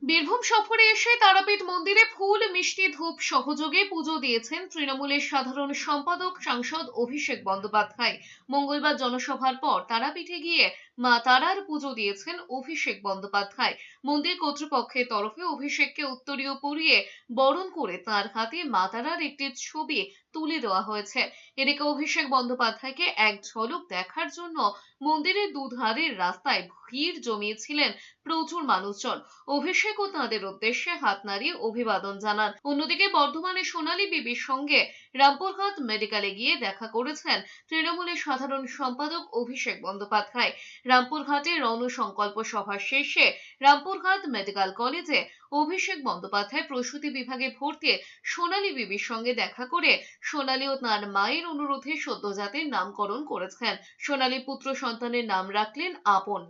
বীরভূম সফরে এসে তারাপীঠ মন্দিরে ফুল মিষ্টি ধূপ সহযোগে পুজো দিয়েছেন তৃণমূলের সাধারণ সম্পাদক সাংসদ অভিষেক বন্দ্যোপাধ্যায়। মঙ্গলবার জনসভার পর তারাপীঠে গিয়ে মা তারার পুজো দিয়েছেন অভিষেক বন্দ্যোপাধ্যায়। মন্দির কর্তৃপক্ষের তরফে অভিষেককে উত্তরীয় পরিয়ে বরণ করে তার হাতে মা তারার একটি ছবি তুলে দেওয়া হয়েছে। এদিকে অভিষেক বন্দ্যোপাধ্যায়কে এক ঝলক দেখার জন্য মন্দিরের দুধারের রাস্তায় ভিড় জমিয়েছিলেন প্রচুর মানুষজন। অভিষেক ও তাঁদের উদ্দেশ্যে হাত নাড়িয়ে অভিবাদন জানান। অন্যদিকে বর্ধমানে সোনালী বিবির সঙ্গে রামপুরহাট মেডিকেলে গিয়ে দেখা করেছেন তৃণমূলের সাধারণ সম্পাদক অভিষেক বন্দ্যোপাধ্যায়। রামপুরহাটে রণসংকল্প সভা শেষে রামপুরহাট মেডিকেল কলেজে অভিষেক বন্দ্যোপাধ্যায় প্রসূতি বিভাগে ভর্তি সোনালী বিবির সঙ্গে দেখা করে সোনালী ও তাঁর মায়ের অনুরোধে সদ্যজাতের নামকরণ করেছেন। সোনালী পুত্র সন্তানের নাম রাখলেন আপন।